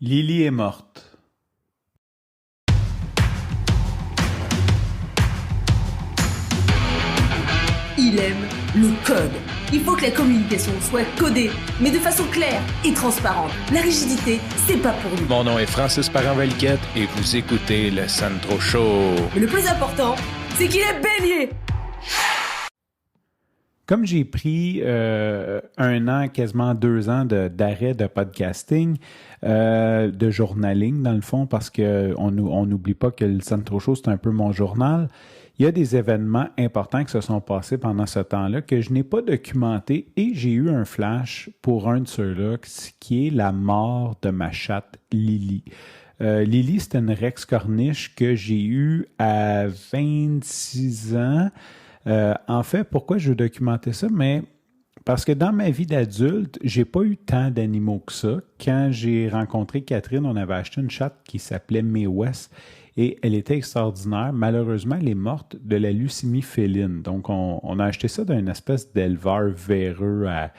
Lily est morte. Il aime le code. Il faut que la communication soit codée, mais de façon claire et transparente. La rigidité, c'est pas pour lui. Mon nom est Francis Parent-Valquette et vous écoutez le Sandro Show. Mais le plus important, c'est qu'il est bélier. Comme j'ai pris 1 an, quasiment 2 ans d'arrêt de podcasting, de journaling dans le fond, parce qu'on n'oublie pas que le Sandro Show, c'est un peu mon journal. Il y a des événements importants qui se sont passés pendant ce temps-là que je n'ai pas documenté et j'ai eu un flash pour un de ceux-là qui est la mort de ma chatte Lily. Lily, c'était une Rex Corniche que j'ai eue à 26 ans. En fait, pourquoi je veux documenter ça? Mais parce que dans ma vie d'adulte, j'ai pas eu tant d'animaux que ça. Quand j'ai rencontré Catherine, on avait acheté une chatte qui s'appelait Mae West et elle était extraordinaire. Malheureusement, elle est morte de la leucémie féline. Donc, on a acheté ça d'une espèce d'éleveur véreux à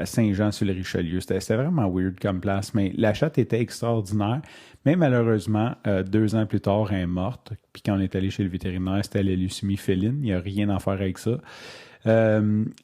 Saint-Jean-sur-le-Richelieu. C'était vraiment weird comme place, mais la chatte était extraordinaire. Mais malheureusement, 2 ans plus tard, elle est morte. Puis quand on est allé chez le vétérinaire, c'était la leucémie féline. Il n'y a rien à faire avec ça.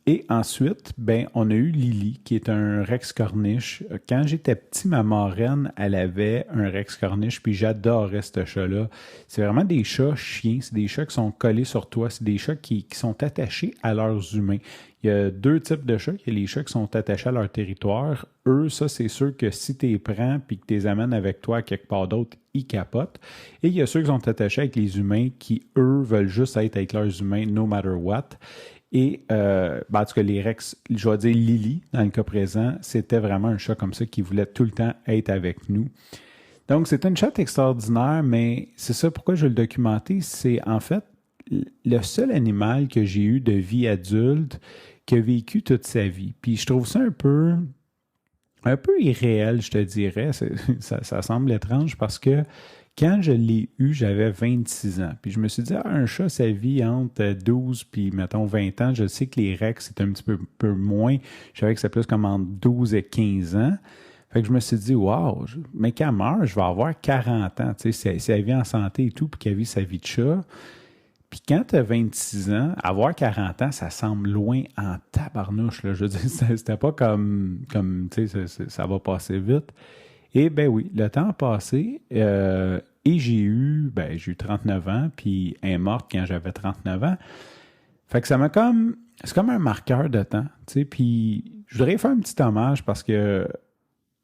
Et ensuite, on a eu Lily, qui est un Rex Corniche. Quand j'étais petit, ma marraine, elle avait un Rex Corniche, puis j'adorais ce chat-là. C'est vraiment des chats chiens, c'est des chats qui sont collés sur toi, c'est des chats qui sont attachés à leurs humains. Il y a 2 types de chats. Il y a les chats qui sont attachés à leur territoire. Eux, ça, c'est sûr que si tu les prends puis que tu les amènes avec toi à quelque part d'autre, ils capotent. Et il y a ceux qui sont attachés avec les humains qui, eux, veulent juste être avec leurs humains no matter what. Et, en tout cas, les Rex, je vais dire Lily, dans le cas présent, c'était vraiment un chat comme ça qui voulait tout le temps être avec nous. Donc, c'est une chatte extraordinaire, mais c'est ça pourquoi je veux le documenter. C'est en fait le seul animal que j'ai eu de vie adulte qui a vécu toute sa vie. Puis je trouve ça un peu irréel, je te dirais. Ça semble étrange parce que quand je l'ai eu, j'avais 26 ans. Puis je me suis dit, un chat, ça vit entre 12 puis, mettons, 20 ans. Je sais que les Rex, c'est un petit peu moins. Je savais que c'est plus comme entre 12 et 15 ans. Fait que je me suis dit, wow, mais quand elle meurt, je vais avoir 40 ans. Tu sais, si elle vit en santé et tout, puis qu'elle vit sa vie de chat. Puis quand tu as 26 ans, avoir 40 ans, ça semble loin en tabarnouche. Là. Je veux dire, c'était pas comme tu sais, ça va passer vite. Et oui, le temps a passé et j'ai eu 39 ans, puis elle est morte quand j'avais 39 ans. Fait que c'est comme un marqueur de temps, tu sais, puis je voudrais faire un petit hommage parce que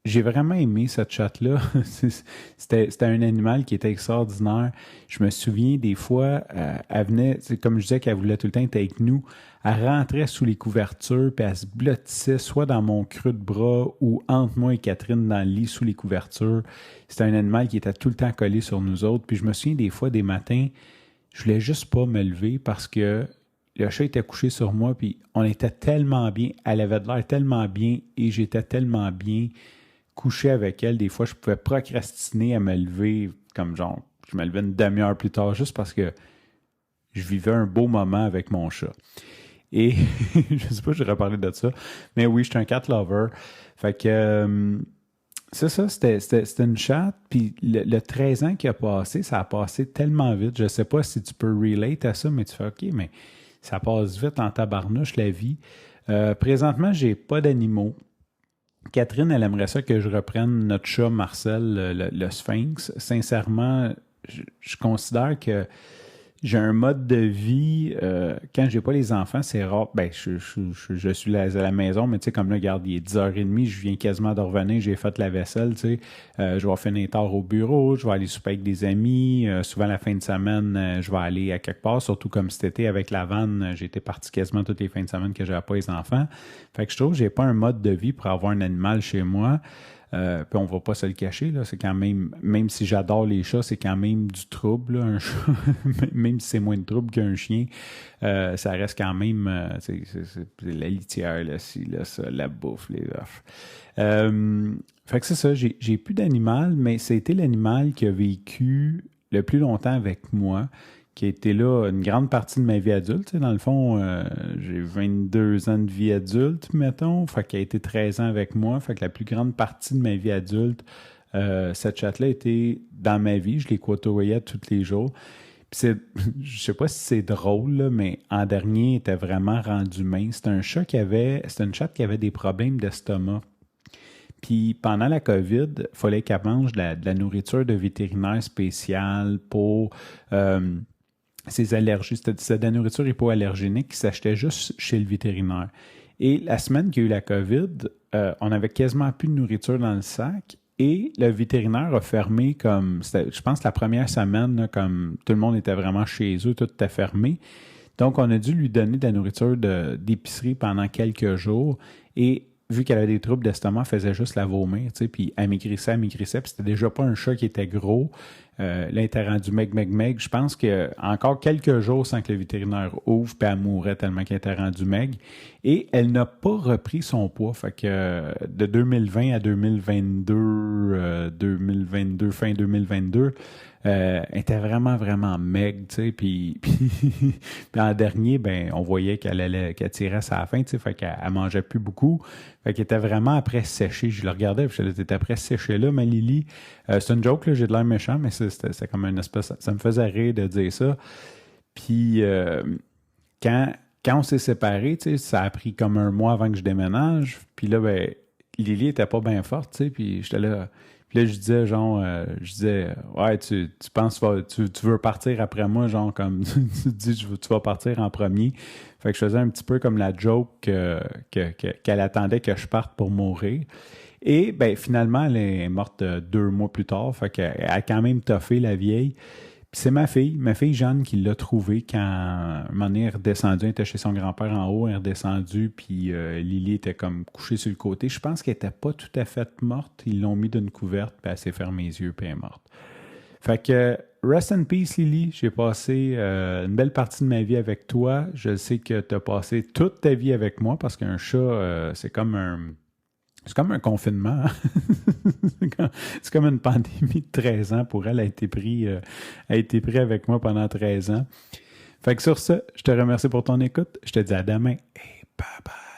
j'ai vraiment aimé cette chatte-là. C'était un animal qui était extraordinaire. Je me souviens des fois, elle venait, comme je disais qu'elle voulait tout le temps être avec nous, elle rentrait sous les couvertures puis elle se blottissait soit dans mon creux de bras ou entre moi et Catherine dans le lit sous les couvertures. C'était un animal qui était tout le temps collé sur nous autres. Puis je me souviens des fois, des matins, je voulais juste pas me lever parce que le chat était couché sur moi puis on était tellement bien, elle avait de l'air tellement bien et j'étais tellement bien couché avec elle. Des fois, je pouvais procrastiner à me lever comme genre, je me levais une demi-heure plus tard juste parce que je vivais un beau moment avec mon chat. Et je sais pas, j'aurais parlé de ça, mais oui, je suis un cat lover. Fait que c'est ça, c'était une chatte. Puis le 13 ans qui a passé, ça a passé tellement vite. Je sais pas si tu peux relate à ça, mais tu fais OK, mais ça passe vite en tabarnouche la vie. Présentement, j'ai pas d'animaux. Catherine, elle aimerait ça que je reprenne notre chat Marcel, le Sphinx. Sincèrement, je considère que j'ai un mode de vie, quand j'ai pas les enfants, c'est rare. Je suis à la maison, mais tu sais, comme là, regarde, il est 10h30, je viens quasiment de revenir, j'ai fait la vaisselle, tu sais. Je vais finir tard au bureau, je vais aller souper avec des amis. Souvent, la fin de semaine, je vais aller à quelque part, surtout comme cet été avec la vanne, j'étais parti quasiment toutes les fins de semaine que j'avais pas les enfants. Fait que je trouve que j'ai pas un mode de vie pour avoir un animal chez moi. Puis on va pas se le cacher, là, c'est quand même si j'adore les chats, c'est quand même du trouble, là, un chat, même si c'est moins de trouble qu'un chien, ça reste quand même, c'est la litière, là, ci, là, ça, la bouffe, les œufs. Fait que c'est ça, j'ai plus d'animal, mais c'était l'animal qui a vécu le plus longtemps avec moi, qui a été là une grande partie de ma vie adulte. Tu sais, dans le fond, j'ai 22 ans de vie adulte, mettons. Fait qu'elle a été 13 ans avec moi. Fait que la plus grande partie de ma vie adulte, cette chatte-là était dans ma vie. Je l'ai côtoyée tous les jours. Puis je sais pas si c'est drôle, là, mais en dernier, il était vraiment rendu mince. C'était une chatte qui avait des problèmes d'estomac. Puis pendant la COVID, il fallait qu'elle mange de la nourriture de vétérinaire spéciale pour ses allergies. C'était de la nourriture hypoallergénique qui s'achetait juste chez le vétérinaire. Et la semaine qu'il y a eu la COVID, on avait quasiment plus de nourriture dans le sac. Et le vétérinaire a fermé je pense, la première semaine, là, comme tout le monde était vraiment chez eux, tout était fermé. Donc, on a dû lui donner de la nourriture d'épicerie pendant quelques jours. Et vu qu'elle avait des troubles d'estomac, elle faisait juste la vomir, tu sais, puis elle maigrissait, puis c'était déjà pas un chat qui était gros. Là, elle était rendue maigre. Je pense que encore quelques jours sans que le vétérinaire ouvre, puis elle mourait tellement qu'elle était rendue maigre. Et elle n'a pas repris son poids. Fait que de 2020 à 2022, fin 2022, elle était vraiment, vraiment maigre, tu sais, puis en dernier, ben, on voyait qu'elle tirait à la fin, tu sais, fait qu'elle mangeait plus beaucoup, fait qu'elle était vraiment après sécher. Je le regardais, puis je disais, t'es après sécher là, ma Lily. C'est une joke, là, j'ai de l'air méchant, mais c'était comme une espèce, ça me faisait rire de dire ça. Puis quand on s'est séparés, tu sais, ça a pris comme un mois avant que je déménage, puis là, ben, Lily était pas bien forte, tu sais, puis j'étais là. Puis là, je disais, ouais, tu penses, tu veux partir après moi, genre, comme, tu dis, tu vas partir en premier. Fait que je faisais un petit peu comme la joke qu'elle attendait que je parte pour mourir. Et, ben, finalement, elle est morte 2 mois plus tard. Fait qu'elle a quand même toffé, la vieille. Puis c'est ma fille Jeanne, qui l'a trouvée quand un moment donné, elle est redescendue, elle était chez son grand-père en haut, elle est redescendue, puis Lily était comme couchée sur le côté. Je pense qu'elle n'était pas tout à fait morte. Ils l'ont mis d'une couverte, puis elle s'est fermée les yeux, puis elle est morte. Fait que, rest in peace, Lily. J'ai passé une belle partie de ma vie avec toi. Je sais que tu as passé toute ta vie avec moi, parce qu'un chat, c'est comme un confinement. C'est comme une pandémie de 13 ans. Pour elle, a été pris avec moi pendant 13 ans. Fait que sur ça, je te remercie pour ton écoute. Je te dis à demain et bye bye.